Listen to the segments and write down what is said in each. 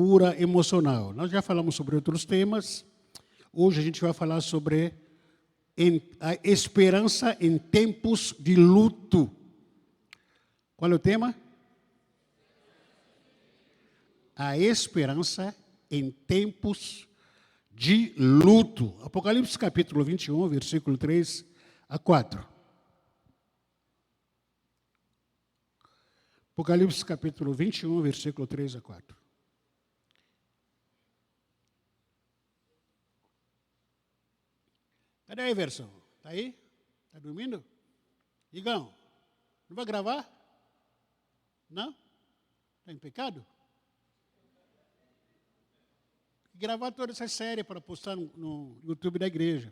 cura emocional. Nós já falamos sobre outros temas. Hoje a gente vai falar sobre a esperança em tempos de luto. Qual é o tema? A esperança em tempos de luto. Apocalipse capítulo 21, versículo 3 a 4. Apocalipse capítulo 21, versículo 3 a 4. Cadê a Everson? Está aí? Está dormindo? Igão, não vai gravar? Não? Está em pecado? Gravar toda essa série para postar no YouTube da igreja.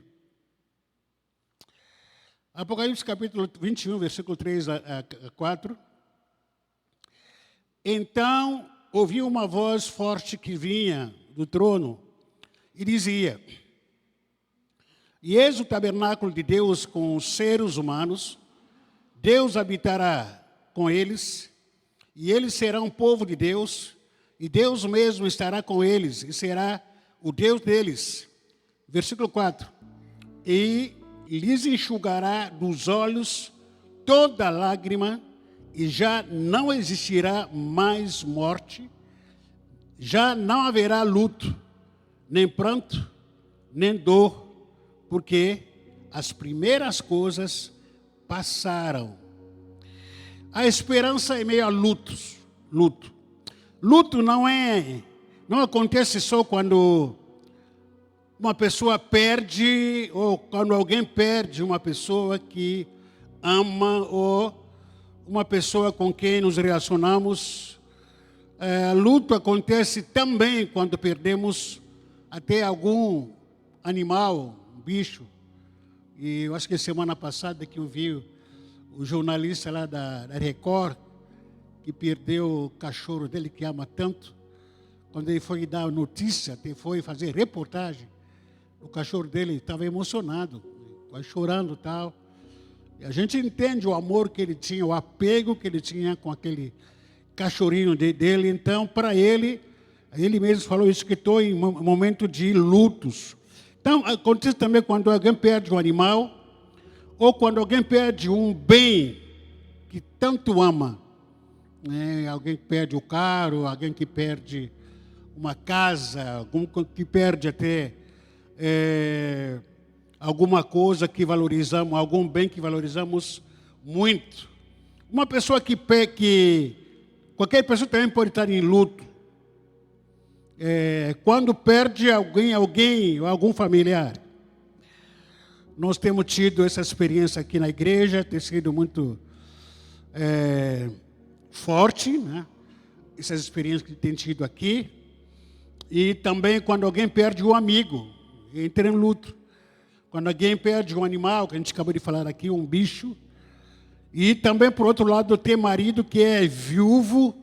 Apocalipse capítulo 21, versículo 3 a 4. Então ouvi uma voz forte que vinha do trono e dizia: E eis o tabernáculo de Deus com os seres humanos, Deus habitará com eles, e eles serão um povo de Deus, e Deus mesmo estará com eles, e será o Deus deles. Versículo 4. E lhes enxugará dos olhos toda lágrima, e já não existirá mais morte, já não haverá luto, nem pranto, nem dor, porque as primeiras coisas passaram. A esperança em meio a lutos. Luto não acontece só quando uma pessoa perde, ou quando alguém perde uma pessoa que ama, ou uma pessoa com quem nos relacionamos. Luto acontece também quando perdemos até algum animal, um bicho. E eu acho que semana passada que eu vi o jornalista lá da Record, que perdeu o cachorro dele, que ama tanto. Quando ele foi dar notícia, foi fazer reportagem, o cachorro dele estava emocionado, quase chorando e tal. E a gente entende o amor que ele tinha, o apego que ele tinha com aquele cachorrinho dele. Então, para ele mesmo falou isso, que estou em um momento de lutos. Então, acontece também quando alguém perde um animal, ou quando alguém perde um bem que tanto ama. Alguém que perde o carro, alguém que perde uma casa, algum que perde até alguma coisa que valorizamos, algum bem que valorizamos muito. Uma pessoa qualquer pessoa também pode estar em luto. Quando perde alguém, algum familiar. Nós temos tido essa experiência aqui na igreja, tem sido muito forte, né? Essas experiências que tem tido aqui. E também quando alguém perde um amigo, entra em luto. Quando alguém perde um animal, que a gente acabou de falar aqui, um bicho. E também, por outro lado, tem marido que é viúvo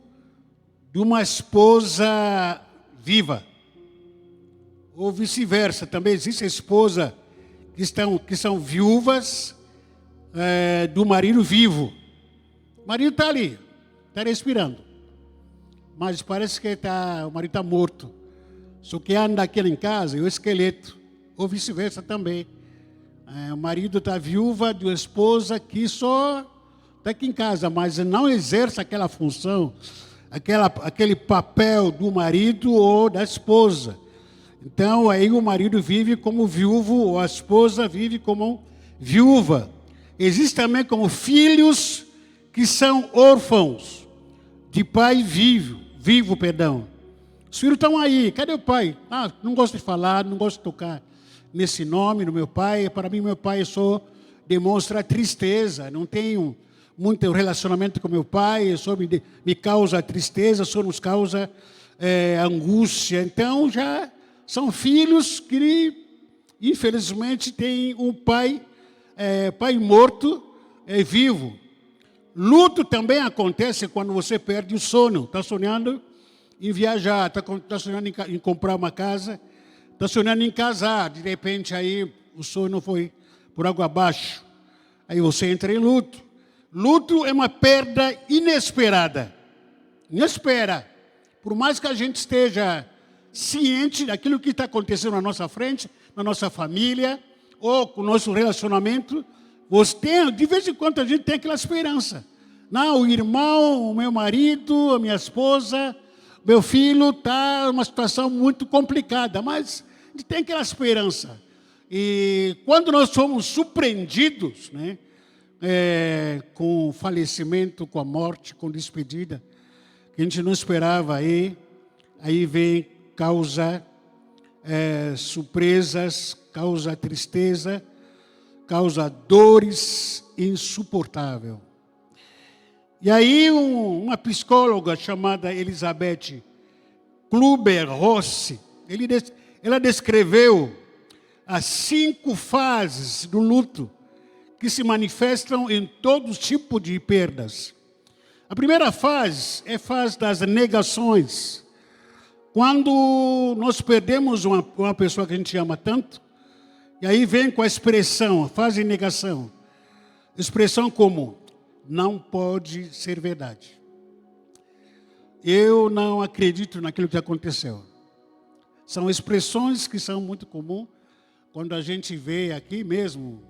de uma esposa viva. Ou vice-versa, também existe esposa que são viúvas do marido vivo. O marido está ali, está respirando. Mas parece que o marido está morto. Só que anda aquele em casa, e o esqueleto. Ou vice-versa também. O marido está viúva de uma esposa que só está aqui em casa, mas não exerce aquela função, aquele papel do marido ou da esposa. Então, aí o marido vive como viúvo, ou a esposa vive como viúva. Existem também como filhos que são órfãos de pai vivo. Os filhos estão aí, cadê o pai? Não gosto de falar, não gosto de tocar nesse nome do meu pai. Para mim, meu pai só demonstra tristeza, não tenho muito relacionamento com meu pai, só me causa tristeza, só nos causa angústia. Então, já são filhos que, infelizmente, têm um pai morto, vivo. Luto também acontece quando você perde o sono. Está sonhando em viajar, está sonhando em comprar uma casa, está sonhando em casar. De repente, aí o sonho foi por água abaixo. Aí você entra em luto. Luto é uma perda inesperada. Não espera. por mais que a gente esteja ciente daquilo que está acontecendo na nossa frente, na nossa família, ou com o nosso relacionamento, de vez em quando a gente tem aquela esperança. Não, o irmão, o meu marido, a minha esposa, meu filho está numa situação muito complicada, mas a gente tem aquela esperança. E quando nós somos surpreendidos, né, com o falecimento, com a morte, com a despedida, que a gente não esperava, aí vem causa surpresas, causa tristeza, causa dores insuportáveis. E aí uma psicóloga chamada Elizabeth Kübler-Ross, ela descreveu as 5 fases do luto que se manifestam em todo tipo de perdas. A primeira fase é a fase das negações. Quando nós perdemos uma pessoa que a gente ama tanto, e aí vem com a expressão, a fase de negação. Expressão como, não pode ser verdade. Eu não acredito naquilo que aconteceu. São expressões que são muito comuns quando a gente vê aqui mesmo,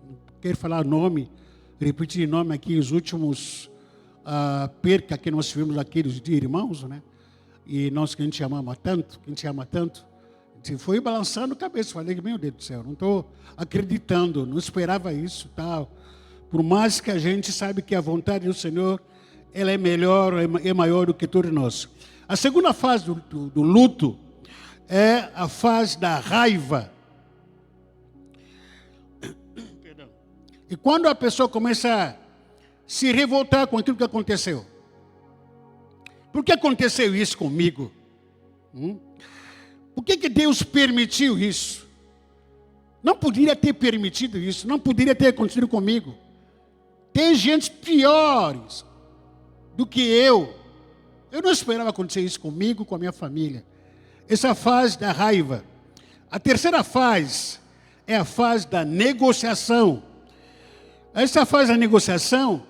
não quero falar nome, repetir nome aqui, os últimos perca que nós tivemos aqui de irmãos, né? E nós que a gente ama tanto, a gente foi balançando a cabeça, falei, meu Deus do céu, não estou acreditando, não esperava isso, tal. Por mais que a gente sabe que a vontade do Senhor, ela é melhor, é maior do que todos nós. A segunda fase do luto é a fase da raiva. E quando a pessoa começa a se revoltar com aquilo que aconteceu. Por que aconteceu isso comigo? Por que Deus permitiu isso? Não poderia ter permitido isso, não poderia ter acontecido comigo. Tem gente piores do que eu. Eu não esperava acontecer isso comigo, com a minha família. Essa fase da raiva. A terceira fase é a fase da negociação. Essa fase da negociação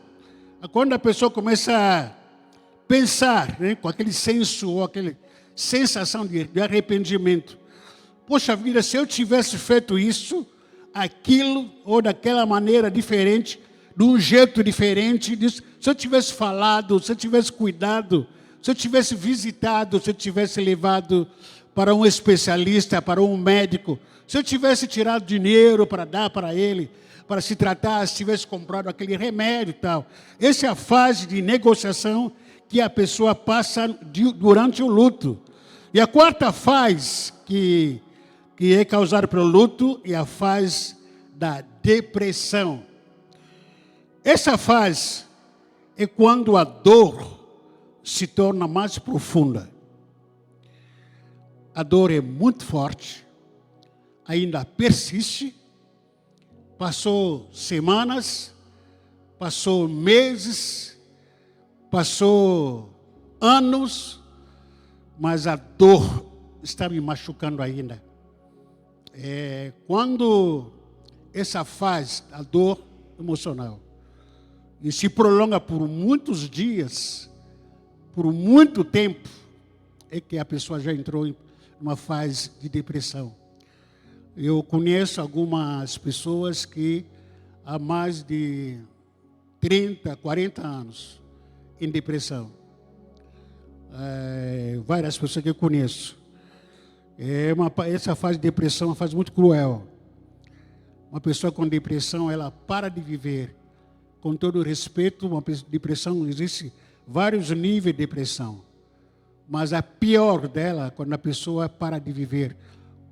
é quando a pessoa começa a pensar, né, com aquele senso ou aquela sensação de arrependimento. Poxa vida, se eu tivesse feito isso, aquilo ou daquela maneira diferente, de um jeito diferente, se eu tivesse falado, se eu tivesse cuidado, se eu tivesse visitado, se eu tivesse levado para um especialista, para um médico, se eu tivesse tirado dinheiro para dar para ele, para se tratar, se tivesse comprado aquele remédio e tal. Essa é a fase de negociação que a pessoa passa durante o luto. E a quarta fase que é causada pelo luto é a fase da depressão. Essa fase é quando a dor se torna mais profunda. A dor é muito forte, ainda persiste. Passou semanas, passou meses, passou anos, mas a dor está me machucando ainda. Quando essa fase, a dor emocional, e se prolonga por muitos dias, por muito tempo, é que a pessoa já entrou em uma fase de depressão. Eu conheço algumas pessoas que há mais de 30, 40 anos em depressão. Várias pessoas que eu conheço. Essa fase de depressão é uma fase muito cruel. Uma pessoa com depressão, ela para de viver. Com todo respeito, uma depressão, existe vários níveis de depressão. Mas a pior dela, quando a pessoa para de viver.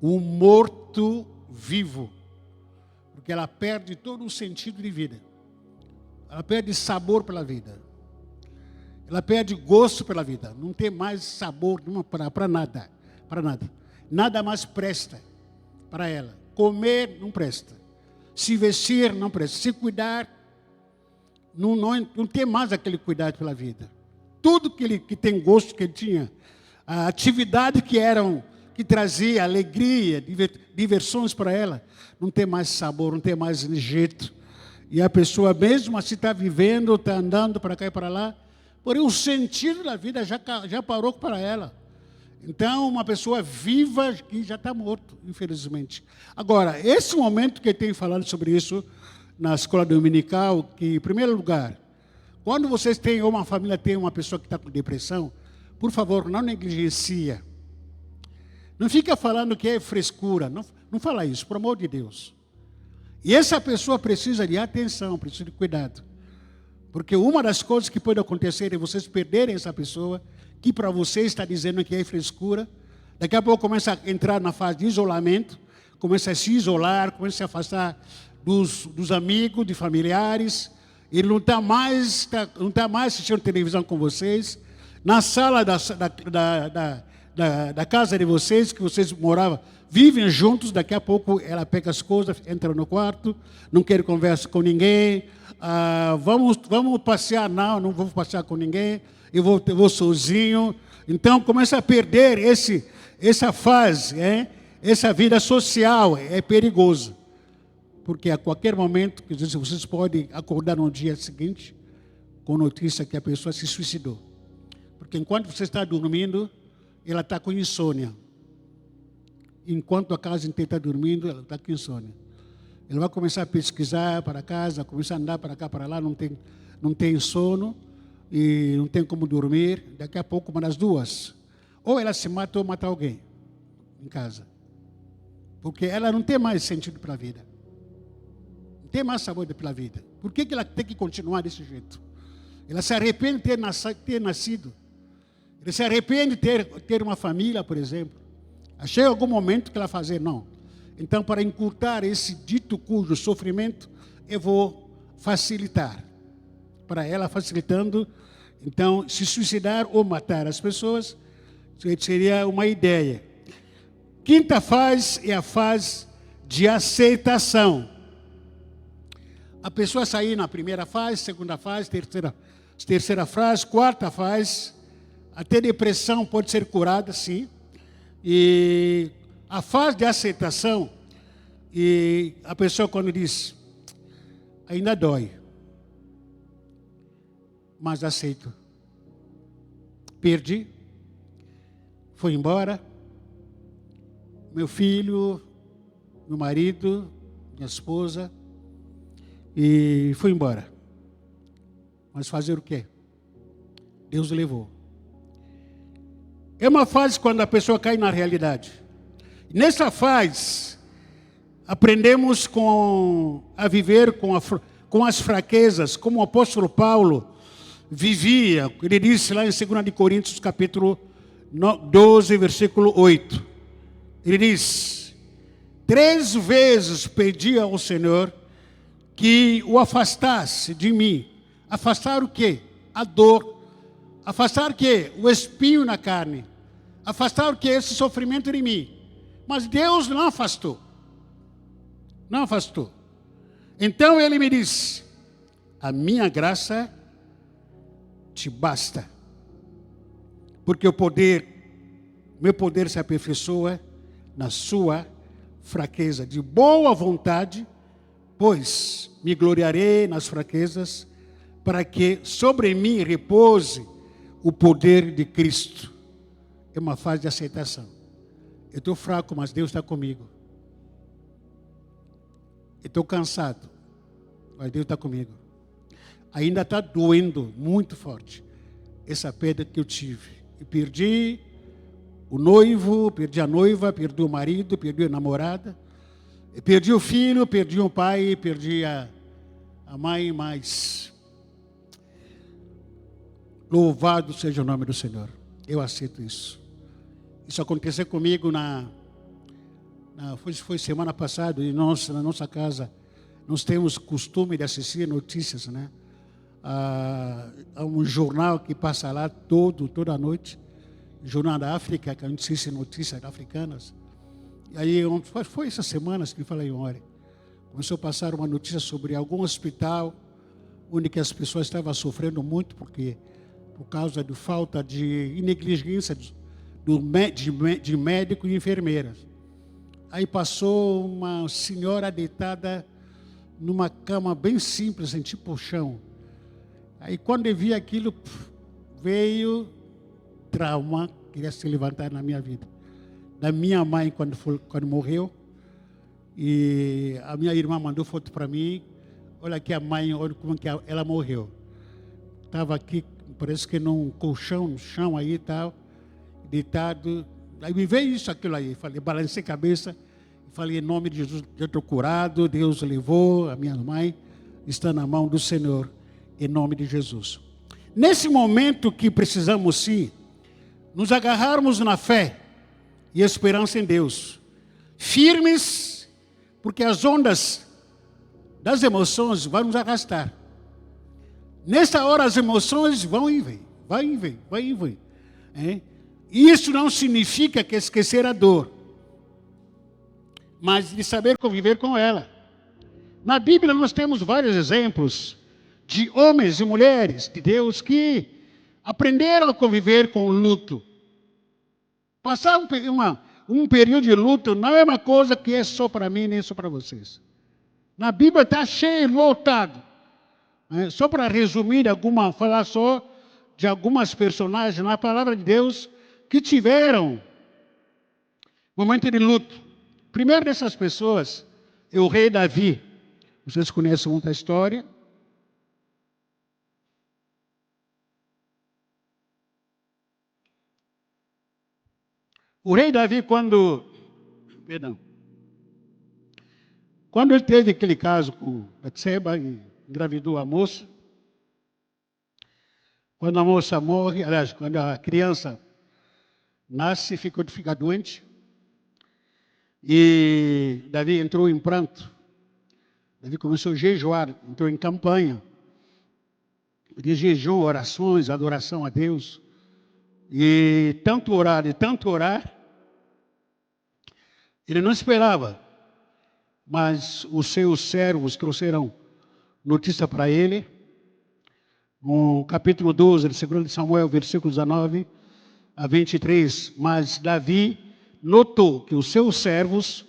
O morto-vivo. Porque ela perde todo o sentido de vida. Ela perde sabor pela vida. Ela perde gosto pela vida. Não tem mais sabor para nada. Para nada. Nada mais presta para ela. Comer não presta. Se vestir não presta. Se cuidar, não tem mais aquele cuidado pela vida. Tudo que tem gosto que ele tinha, a atividade que trazia alegria, diversões para ela, não tem mais sabor, não tem mais jeito. E a pessoa mesmo assim está vivendo, está andando para cá e para lá, Porém, o sentido da vida já parou para ela. Então, uma pessoa viva que já está morto, infelizmente. Agora, esse momento que eu tenho falado sobre isso na escola dominical, que, em primeiro lugar, quando vocês têm, ou uma família tem uma pessoa que está com depressão, por favor, não negligencia. Não fica falando que é frescura. Não fala isso, por amor de Deus. E essa pessoa precisa de atenção, precisa de cuidado. Porque uma das coisas que pode acontecer é vocês perderem essa pessoa, que para vocês está dizendo que é frescura. Daqui a pouco começa a entrar na fase de isolamento, começa a se isolar, começa a se afastar dos amigos, de familiares. Ele não está mais assistindo televisão com vocês. Na sala da casa de vocês, que vocês moravam, vivem juntos, daqui a pouco ela pega as coisas, entra no quarto, não quer conversar com ninguém. Vamos passear, não vou passear com ninguém, eu vou sozinho. Então começa a perder essa fase, essa vida social, é perigoso. Porque a qualquer momento, vocês podem acordar no dia seguinte com notícia que a pessoa se suicidou. Porque enquanto você está dormindo, ela está com insônia. Enquanto a casa inteira está dormindo, ela está com insônia. Ela vai começar a pesquisar para casa, começar a andar para cá, para lá, não tem sono e não tem como dormir. Daqui a pouco, uma das duas. Ou ela se mata ou mata alguém em casa. Porque ela não tem mais sentido para a vida. Não tem mais sabor pela vida. Por que ela tem que continuar desse jeito? Ela se arrepende de ter nascido. Ela se arrepende de ter uma família, por exemplo. Chega algum momento que ela fazer, não. Então, para encurtar esse dito cujo sofrimento, eu vou facilitar. Para ela, facilitando, então, se suicidar ou matar as pessoas, seria uma ideia. Quinta fase é a fase de aceitação. A pessoa sair na primeira fase, segunda fase, terceira fase, quarta fase, até depressão pode ser curada, sim. E a fase de aceitação, e a pessoa quando diz, ainda dói, mas aceito. Perdi, foi embora, meu filho, meu marido, minha esposa, e foi embora. Mas fazer o quê? Deus levou. É uma fase quando a pessoa cai na realidade. Nessa fase, aprendemos a viver com as fraquezas, como o apóstolo Paulo vivia. Ele disse lá em 2 Coríntios, capítulo 12, versículo 8. Ele diz, 3 vezes pedi ao Senhor que o afastasse de mim. Afastar o quê? A dor. Afastar o quê? O espinho na carne. Afastar o quê? Esse sofrimento de mim. Mas Deus não afastou. Não afastou. Então ele me disse, a minha graça te basta. Porque meu poder se aperfeiçoa na sua fraqueza. De boa vontade, pois me gloriarei nas fraquezas, para que sobre mim repouse o poder de Cristo. É uma fase de aceitação. Eu estou fraco, mas Deus está comigo. Eu estou cansado, mas Deus está comigo. Ainda está doendo muito forte essa perda que eu tive. Eu perdi o noivo, perdi a noiva, perdi o marido, perdi a namorada, eu perdi o filho, perdi o pai, perdi a mãe, mas louvado seja o nome do Senhor. Eu aceito isso. Isso aconteceu comigo foi semana passada, e na nossa casa nós temos costume de assistir notícias, né? Há um jornal que passa lá toda noite, Jornal da África, que a gente assiste notícias africanas. E aí, foi essas semanas que eu falei, olha, começou a passar uma notícia sobre algum hospital onde que as pessoas estavam sofrendo muito por causa de falta de negligência de médico e enfermeiras. Aí passou uma senhora deitada numa cama bem simples, assim, tipo chão. Aí quando eu vi aquilo, veio trauma, queria se levantar na minha vida. Da minha mãe, quando morreu, e a minha irmã mandou foto para mim. Olha aqui a mãe, olha como que ela morreu. Estava aqui, parece que num colchão, no chão aí e tal, deitado. Aí me veio isso, aquilo aí. Falei, balancei a cabeça, falei, em nome de Jesus, eu estou curado, Deus levou a minha mãe, está na mão do Senhor, em nome de Jesus. Nesse momento que precisamos, sim, nos agarrarmos na fé e esperança em Deus, firmes, porque as ondas das emoções vão nos arrastar. Nessa hora as emoções vão e vêm, vai e vem, vai e vem. E isso não significa que esquecer a dor, mas de saber conviver com ela. Na Bíblia nós temos vários exemplos de homens e mulheres de Deus que aprenderam a conviver com o luto. Passar um período de luto não é uma coisa que é só para mim, nem só para vocês. Na Bíblia está cheio, lotado. Só para resumir, falar só de algumas personagens na palavra de Deus que tiveram momento de luto. O primeiro dessas pessoas é o rei Davi. Vocês conhecem muita história. O rei Davi, quando ele teve aquele caso com Betseba e engravidou a moça, quando a moça morre, aliás, quando a criança nasce, fica doente, e Davi entrou em pranto. Davi começou a jejuar, entrou em campanha de jejum, orações, adoração a Deus. E tanto orar, ele não esperava, mas os seus servos trouxeram notícia para ele. No capítulo 12, de 2 Samuel, versículos 19 a 23, mas Davi notou que os seus servos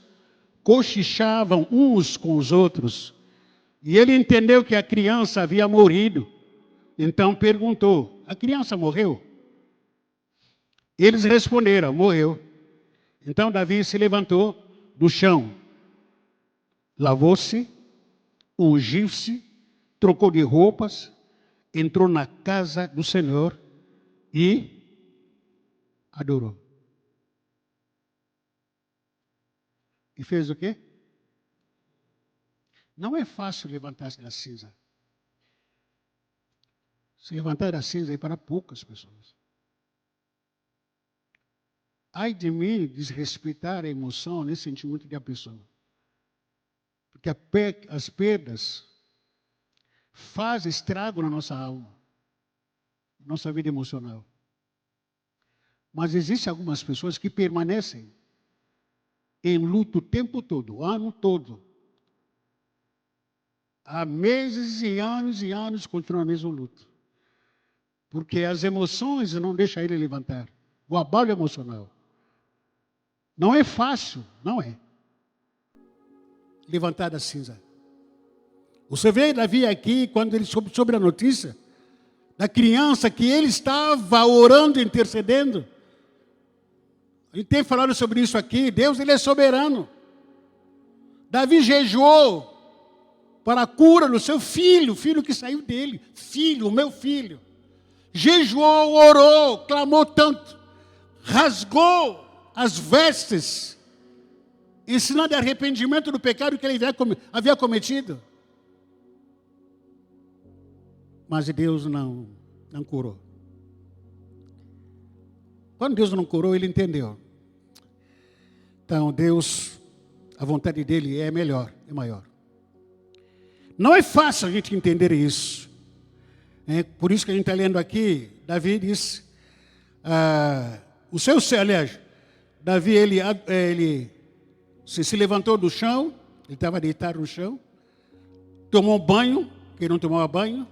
cochichavam uns com os outros, e ele entendeu que a criança havia morrido. Então perguntou, a criança morreu? Eles responderam, morreu. Então Davi se levantou do chão, lavou-se, ungiu-se, trocou de roupas, entrou na casa do Senhor e adorou. E fez o quê? Não é fácil levantar-se da cinza. Se levantar da cinza é para poucas pessoas. Ai de mim desrespeitar a emoção, nem sentimento da pessoa. Porque as perdas fazem estrago na nossa alma, nossa vida emocional. Mas existem algumas pessoas que permanecem em luto o tempo todo, o ano todo. Há meses e anos continuam o mesmo luto. Porque as emoções não deixam ele levantar. O abalo emocional. Não é fácil, não é. Levantar da cinza. Você vê Davi aqui, quando ele soube sobre a notícia da criança que ele estava orando, intercedendo. A gente tem falado sobre isso aqui. Deus, ele é soberano. Davi jejuou para a cura do seu filho, o filho que saiu dele. Filho, o meu filho. Jejuou, orou, clamou tanto. Rasgou as vestes, ensinando arrependimento do pecado que ele havia cometido. Mas Deus não curou. Quando Deus não curou, ele entendeu. Então, Deus, a vontade dele é melhor, é maior. Não é fácil a gente entender isso. Por isso que a gente está lendo aqui, Davi diz, Davi, ele se levantou do chão, ele estava deitado no chão, tomou banho, quem não tomava banho,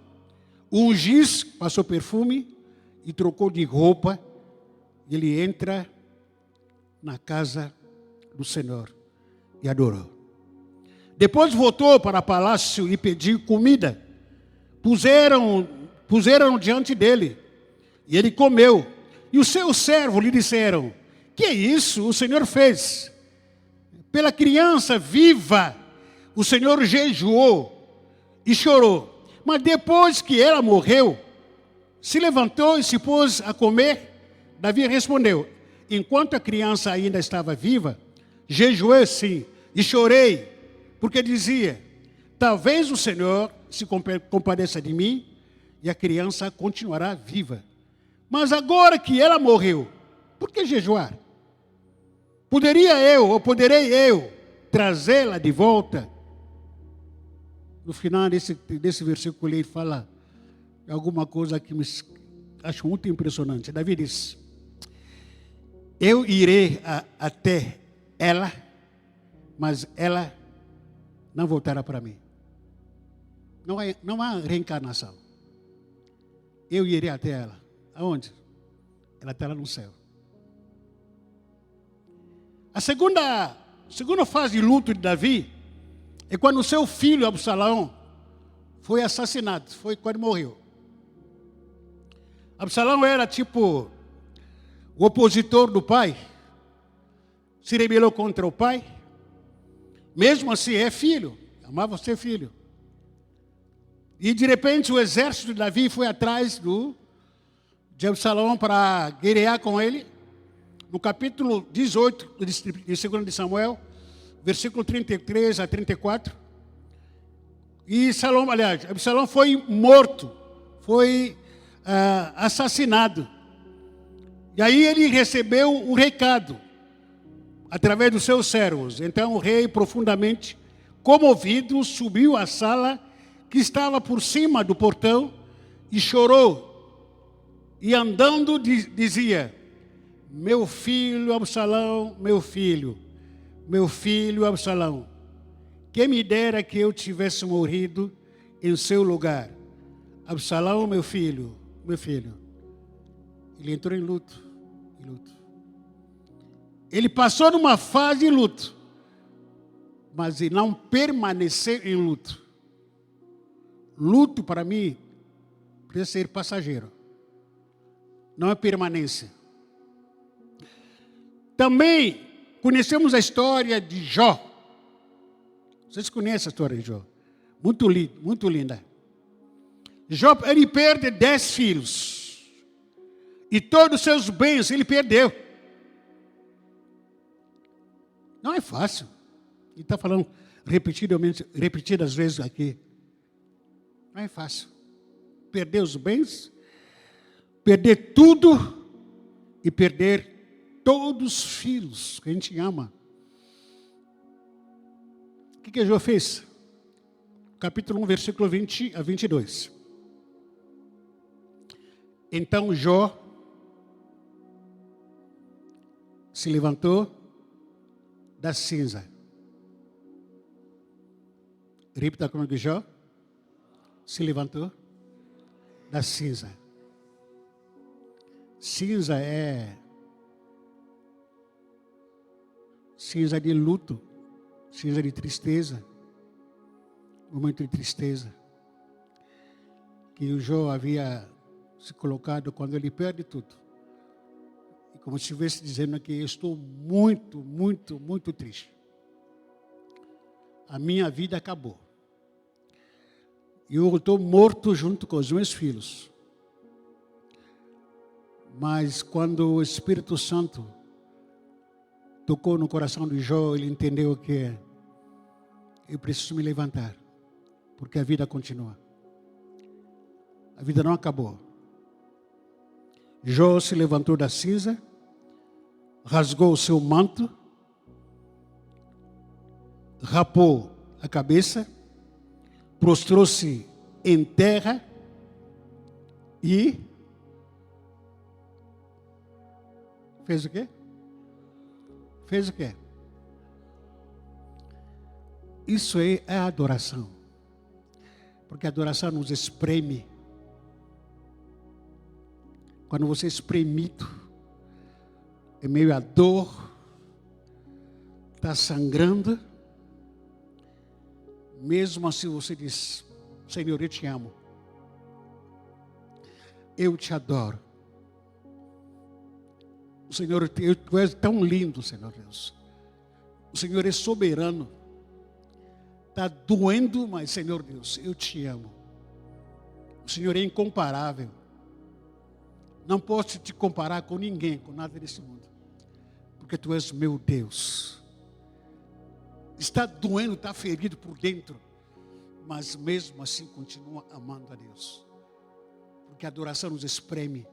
ungiu, passou perfume e trocou de roupa. Ele entra na casa do Senhor e adorou. Depois voltou para o palácio e pediu comida. Puseram diante dele E ele comeu. E o seu servo lhe disseram: que é isso o Senhor fez? Pela criança viva, o Senhor jejuou e chorou. Mas depois que ela morreu, se levantou e se pôs a comer. Davi respondeu: enquanto a criança ainda estava viva, jejuei sim e chorei, porque dizia: talvez o Senhor se compadeça de mim e a criança continuará viva. Mas agora que ela morreu, por que jejuar? Poderei eu trazê-la de volta? No final desse versículo ele fala alguma coisa que me acho muito impressionante. Davi diz: eu irei até ela, mas ela não voltará para mim. Não há reencarnação. Eu irei até ela. Aonde? Ela está lá no céu. A segunda fase de luto de Davi é quando o seu filho Absalão foi assassinado, foi quando morreu. Absalão era tipo o opositor do pai, se rebelou contra o pai, mesmo assim é filho, amava ser filho. E de repente o exército de Davi foi atrás de Absalão para guerrear com ele. No capítulo 18 de 2 de Samuel, versículo 33 a 34. E Absalão foi morto, foi assassinado. E aí ele recebeu o recado, através dos seus servos. Então o rei, profundamente comovido, subiu à sala que estava por cima do portão e chorou. E andando dizia: meu filho Absalão, meu filho Absalão, quem me dera que eu tivesse morrido em seu lugar. Absalão, meu filho. Ele entrou em luto. Ele passou numa fase de luto, mas ele não permaneceu em luto. Luto, para mim, precisa ser passageiro, não é permanência. Também conhecemos a história de Jó. Vocês conhecem a história de Jó? Muito linda. Jó, ele perde 10 filhos. E todos os seus bens ele perdeu. Não é fácil. Ele está falando repetidas vezes aqui. Não é fácil. Perder os bens, perder tudo e perder todos os filhos que a gente ama. O que Jó fez? Capítulo 1, versículo 20 a 22. Então Jó se levantou da cinza. Repita comigo: Jó se levantou da cinza. Cinza é cinza de luto, cinza de tristeza, momento de tristeza que o Jó havia se colocado quando ele perde tudo. E como se estivesse dizendo que eu estou muito triste. A minha vida acabou. E eu estou morto junto com os meus filhos. Mas quando o Espírito Santo tocou no coração de Jó, ele entendeu que eu preciso me levantar, porque a vida continua. A vida não acabou. Jó se levantou da cinza, rasgou o seu manto, rapou a cabeça, prostrou-se em terra e fez o quê? Fez o quê? Isso aí é adoração. Porque a adoração nos espreme. Quando você é espremido, é meio a dor, está sangrando. Mesmo assim você diz: Senhor, eu te amo. Eu te adoro. Senhor, Tu és tão lindo, Senhor Deus. O Senhor é soberano. Está doendo, mas, Senhor Deus, eu te amo. O Senhor é incomparável. Não posso te comparar com ninguém, com nada desse mundo. Porque Tu és meu Deus. Está doendo, está ferido por dentro. Mas mesmo assim continua amando a Deus. Porque a adoração nos espreme.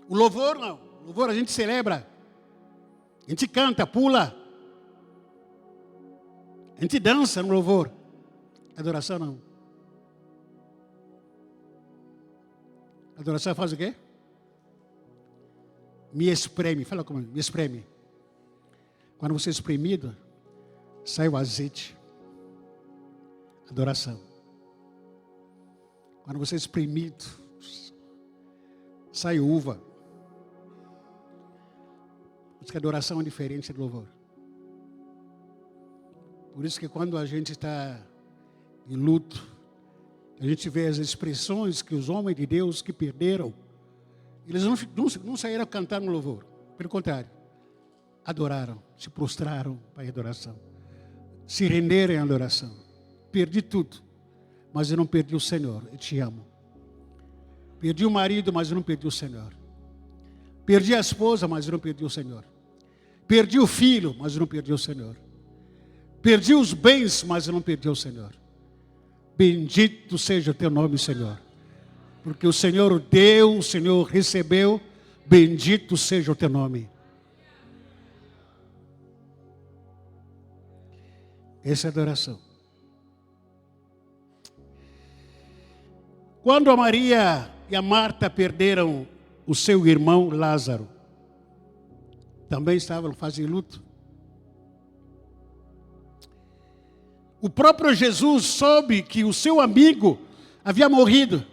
O louvor não. O louvor a gente celebra. A gente canta, pula. A gente dança no louvor. A adoração não. A adoração faz o quê? Me espreme. Fala comigo. Me espreme. Quando você é espremido, sai o azeite. Adoração. Quando você é espremido, sai uva. Por isso que a adoração é diferente do louvor. Por isso que quando a gente está em luto, a gente vê as expressões que os homens de Deus que perderam, eles não saíram a cantar no louvor. Pelo contrário, adoraram, se prostraram para a adoração. Se renderam à adoração. Perdi tudo, mas eu não perdi o Senhor. Eu te amo. Perdi o marido, mas eu não perdi o Senhor. Perdi a esposa, mas eu não perdi o Senhor. Perdi o filho, mas eu não perdi o Senhor. Perdi os bens, mas eu não perdi o Senhor. Bendito seja o teu nome, Senhor. Porque o Senhor deu, o Senhor recebeu. Bendito seja o teu nome. Essa é a adoração. Quando a Maria e a Marta perderam o seu irmão Lázaro, também estavam fazendo luto. O próprio Jesus soube que o seu amigo havia morrido.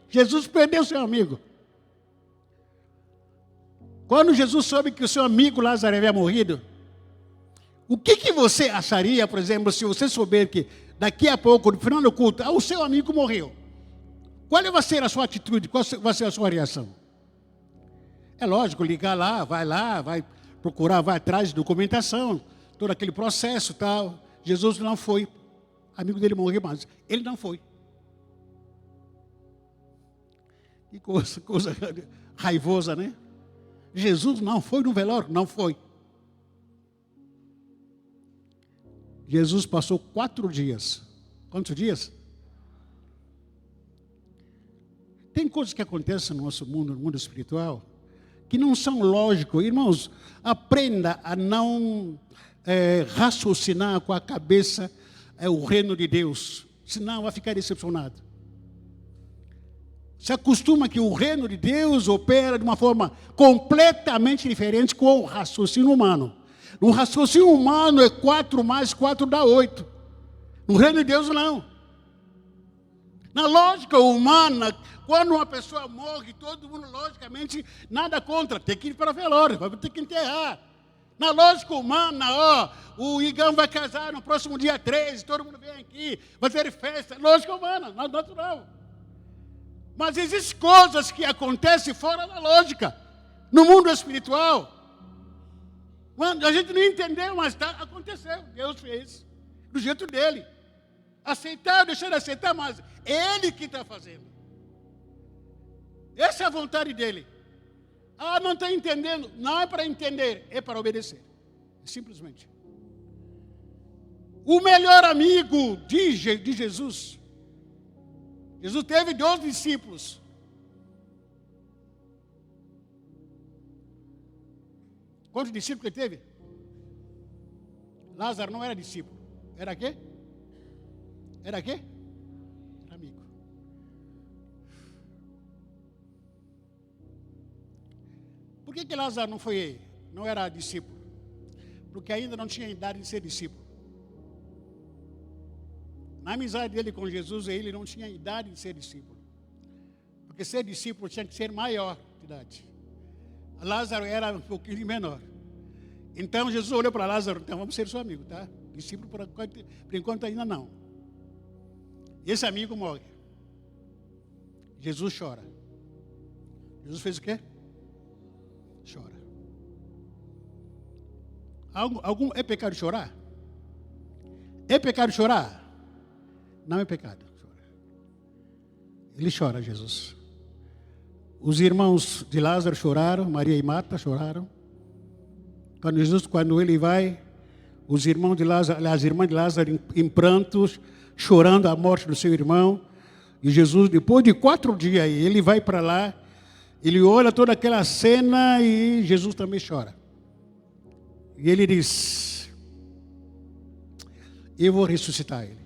Jesus perdeu seu amigo. Quando Jesus soube que o seu amigo Lázaro havia morrido, o que você acharia, por exemplo, se você souber que daqui a pouco, no final do culto, o seu amigo morreu? Qual vai ser a sua atitude? Qual vai ser a sua reação? É lógico, ligar lá, vai procurar, vai atrás de documentação, todo aquele processo, tal. Jesus não foi. Amigo dele morreu, mas ele não foi. Que coisa raivosa, né? Jesus não foi no velório, não foi. Jesus passou 4 dias. Quantos dias? Tem coisas que acontecem no nosso mundo, no mundo espiritual, que não são lógicos. Irmãos, aprenda a não raciocinar com a cabeça o reino de Deus. Senão vai ficar decepcionado. Se acostuma que o reino de Deus opera de uma forma completamente diferente com o raciocínio humano. No raciocínio humano é 4 mais 4 dá 8. No reino de Deus não. Na lógica humana, quando uma pessoa morre, todo mundo, logicamente, nada contra. Tem que ir para o velório, vai ter que enterrar. Na lógica humana, o Igão vai casar no próximo dia 13, todo mundo vem aqui, vai ter festa. Lógica humana, natural. Mas existem coisas que acontecem fora da lógica, no mundo espiritual. A gente não entendeu, mas aconteceu. Deus fez do jeito dele. Aceitar, deixar de aceitar, mas ele que está fazendo. Essa é a vontade dele. Não está entendendo. Não é para entender, é para obedecer. Simplesmente. O melhor amigo de Jesus. Jesus teve 12 discípulos. Quantos discípulos ele teve? Lázaro não era discípulo. Era quê? Era quê? Era amigo. Por que Lázaro não era discípulo? Porque ainda não tinha idade de ser discípulo. Na amizade dele com Jesus, ele não tinha idade de ser discípulo. Porque ser discípulo tinha que ser maior de idade. Lázaro era um pouquinho menor. Então Jesus olhou para Lázaro, então vamos ser seu amigo, tá? Discípulo por enquanto ainda não. E esse amigo morre. Jesus chora. Jesus fez o quê? Chora. É pecado chorar? É pecado chorar? Não é pecado. Ele chora, Jesus. Os irmãos de Lázaro choraram, Maria e Marta choraram. Quando ele vai, os irmãos de Lázaro, as irmãs de Lázaro em prantos, chorando a morte do seu irmão. E Jesus, depois de 4 dias, ele vai para lá, ele olha toda aquela cena e Jesus também chora. E ele diz: eu vou ressuscitar ele.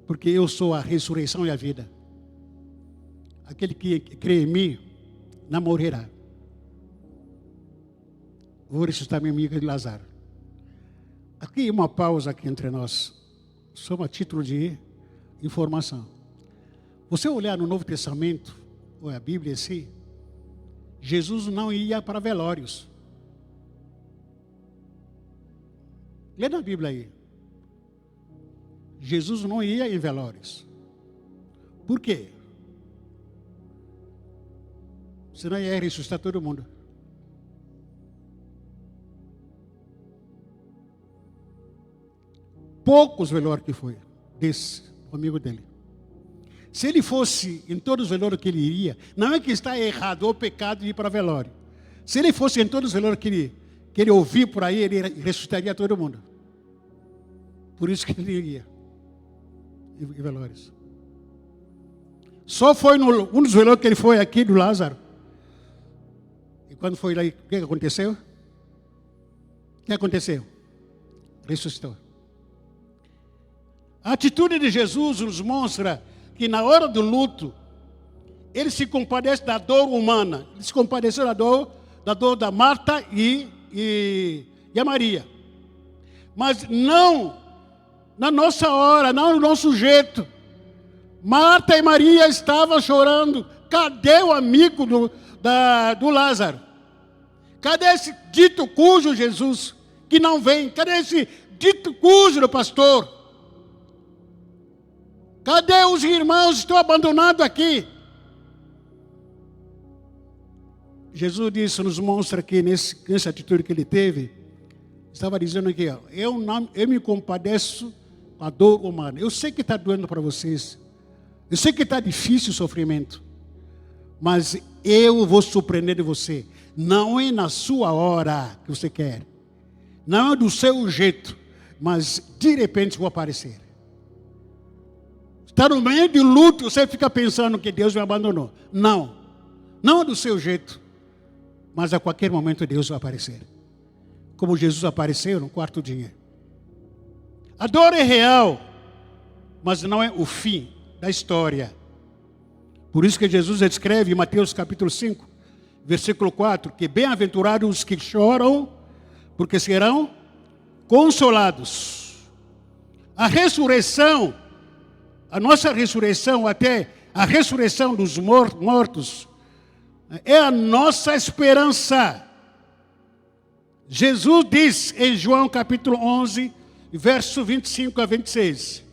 Porque eu sou a ressurreição e a vida. Aquele que crê em mim não morrerá. Vou ressuscitar minha amiga de Lázaro. Aqui uma pausa aqui entre nós, só a título de informação. Você olhar no Novo Testamento, ou a Bíblia em si, Jesus não ia para velórios. Lê na Bíblia aí. Jesus não ia em velórios. Por quê? Senão ia ressuscitar todo mundo. Poucos velórios que foi desse amigo dele. Se ele fosse em todos os velórios que ele iria, não é que está errado ou pecado de ir para velório. Se ele fosse em todos os velórios que ele ouvir por aí, ele ressuscitaria todo mundo. Por isso que ele iria em velórios. Só foi um dos velórios que ele foi aqui do Lázaro. E quando foi lá, o que aconteceu? O que aconteceu? Ressuscitou. A atitude de Jesus nos mostra que na hora do luto, ele se compadece da dor humana. Ele se compadeceu da dor da Marta e a Maria. Mas não na nossa hora, não no nosso jeito. Marta e Maria estavam chorando. Cadê o amigo do Lázaro? Cadê esse dito cujo Jesus que não vem? Cadê esse dito cujo pastor? Cadê os irmãos? Estou abandonado aqui. Jesus disse, nos mostra que nessa atitude que ele teve, estava dizendo aqui, ó, eu me compadeço com a dor humana. Eu sei que está doendo para vocês. Eu sei que está difícil o sofrimento. Mas eu vou surpreender você. Não é na sua hora que você quer. Não é do seu jeito. Mas de repente vou aparecer. Está no meio de luto, você fica pensando que Deus me abandonou. Não. Não é do seu jeito. Mas a qualquer momento Deus vai aparecer. Como Jesus apareceu no 4º dia. A dor é real, mas não é o fim da história. Por isso que Jesus escreve em Mateus capítulo 5, versículo 4, que bem-aventurados os que choram, porque serão consolados. A ressurreição, a nossa ressurreição, até a ressurreição dos mortos, é a nossa esperança. Jesus diz em João capítulo 11, verso 25 a 26.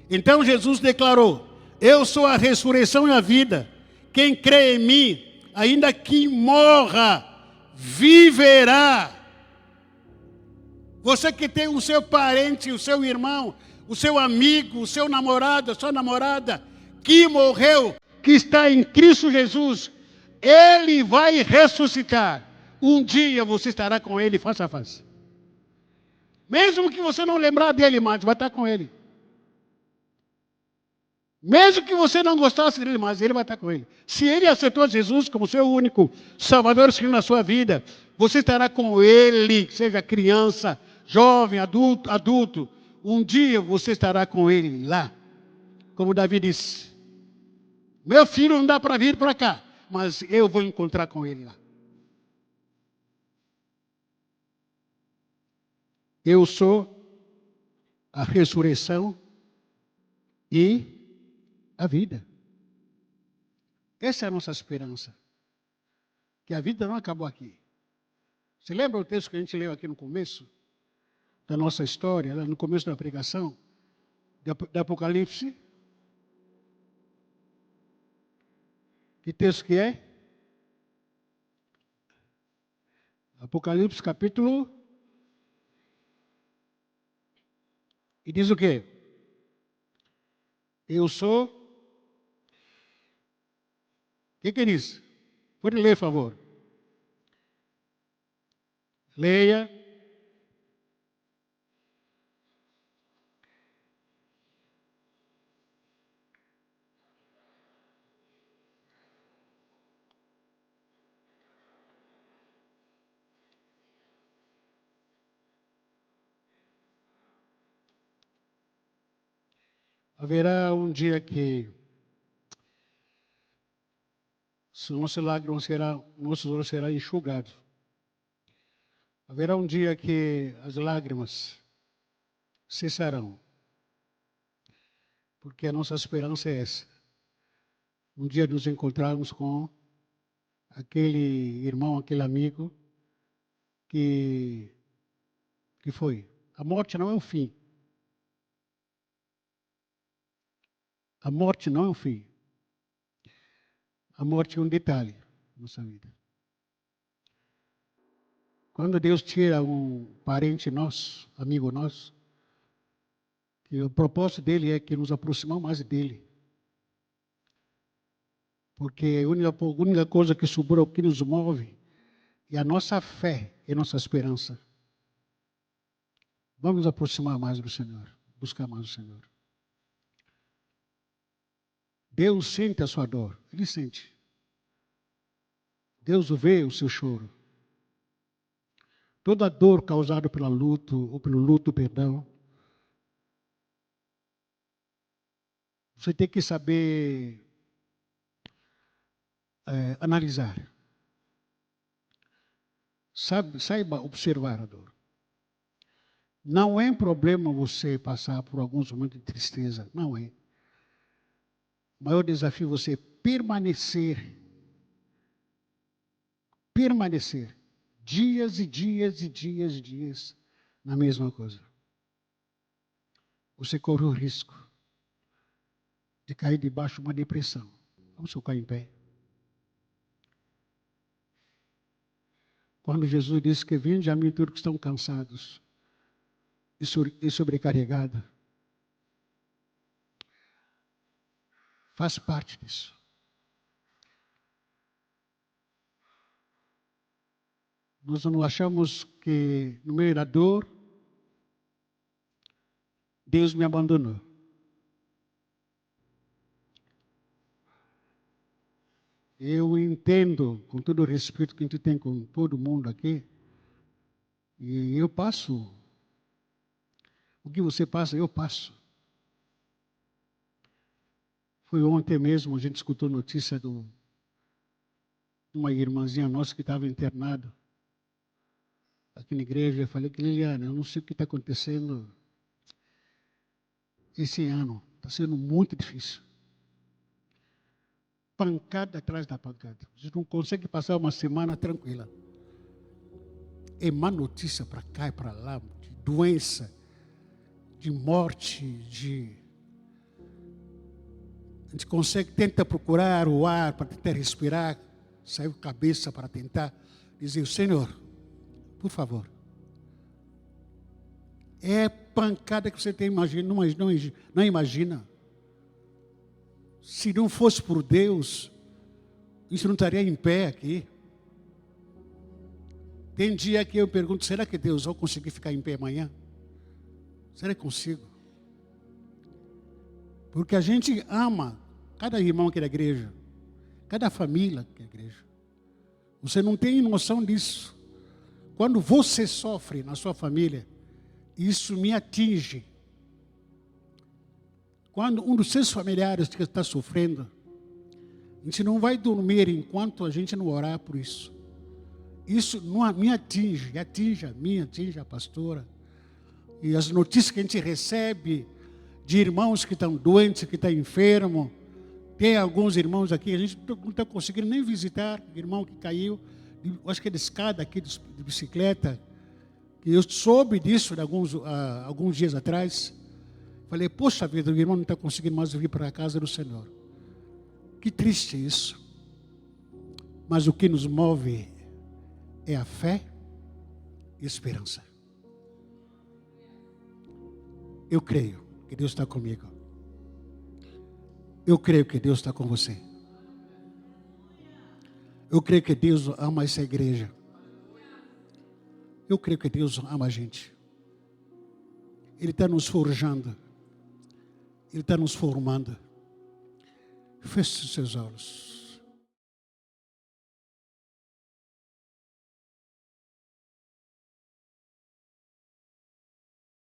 Então Jesus declarou: eu sou a ressurreição e a vida. Quem crê em mim, ainda que morra, viverá. Você que tem o seu parente, o seu irmão, o seu amigo, o seu namorado, a sua namorada, que morreu, que está em Cristo Jesus, ele vai ressuscitar. Um dia você estará com ele face a face. Mesmo que você não lembrar dele mais, vai estar com ele. Mesmo que você não gostasse dele mais, ele vai estar com ele. Se ele aceitou Jesus como seu único Salvador e Senhor na sua vida, você estará com ele, seja criança, jovem, adulto. Um dia você estará com ele lá. Como Davi disse: meu filho não dá para vir para cá, mas eu vou encontrar com ele lá. Eu sou a ressurreição e a vida. Essa é a nossa esperança. Que a vida não acabou aqui. Você lembra o texto que a gente leu aqui no começo? Da nossa história, no começo da pregação? Da Apocalipse? Que texto que é? Apocalipse capítulo. E diz o quê? Eu sou. O que diz? Pode ler, por favor. Leia. Haverá um dia que nossos olhos serão enxugados. Haverá um dia que as lágrimas cessarão. Porque a nossa esperança é essa. Um dia nos encontrarmos com aquele irmão, aquele amigo que foi. A morte não é o fim. A morte não é o fim. A morte é um detalhe na nossa vida. Quando Deus tira um parente nosso, amigo nosso, que o propósito dele é que nos aproximamos mais dele. Porque a única coisa que sobrou, que nos move, é a nossa fé e a nossa esperança. Vamos nos aproximar mais do Senhor, buscar mais o Senhor. Deus sente a sua dor, Ele sente. Deus vê o seu choro. Toda dor causada pelo luto, perdão, você tem que saber analisar. Saiba observar a dor. Não é um problema você passar por alguns momentos de tristeza, não é. O maior desafio é você permanecer dias e dias e dias e dias na mesma coisa. Você corre o risco de cair debaixo de uma depressão. Vamos ficar em pé. Quando Jesus disse que vinde a mim todos que estão cansados e sobrecarregados, faz parte disso. Nós não achamos que no meio da dor, Deus me abandonou. Eu entendo, com todo o respeito que a gente tem com todo mundo aqui, e eu passo. O que você passa, eu passo. Foi ontem mesmo, a gente escutou notícia de uma irmãzinha nossa que estava internada aqui na igreja. Eu falei que Liliana, eu não sei o que está acontecendo esse ano. Está sendo muito difícil. Pancada atrás da pancada. A gente não consegue passar uma semana tranquila. É má notícia para cá e para lá, de doença, de morte, A gente consegue, tenta procurar o ar para tentar respirar, saiu cabeça para tentar dizer, Senhor, por favor. É pancada que você tem, não imagina. Se não fosse por Deus, isso não estaria em pé aqui. Tem dia que eu pergunto, será que Deus vai conseguir ficar em pé amanhã? Será que consigo? Porque a gente ama cada irmão aqui da igreja, cada família aqui da igreja. Você não tem noção disso. Quando você sofre na sua família, isso me atinge. Quando um dos seus familiares está sofrendo, a gente não vai dormir enquanto a gente não orar por isso. Isso não me atinge a mim, atinge a pastora. E as notícias que a gente recebe de irmãos que estão doentes, que estão enfermos. Tem alguns irmãos aqui, a gente não está conseguindo nem visitar, irmão que caiu, acho que é de escada aqui, de bicicleta. Eu soube disso de alguns dias atrás. Falei, poxa vida, o irmão não está conseguindo mais vir para a casa do Senhor. Que triste isso. Mas o que nos move é a fé esperança. Eu creio que Deus está comigo. Eu creio que Deus está com você. Eu creio que Deus ama essa igreja. Eu creio que Deus ama a gente. Ele está nos forjando. Ele está nos formando. Feche seus olhos.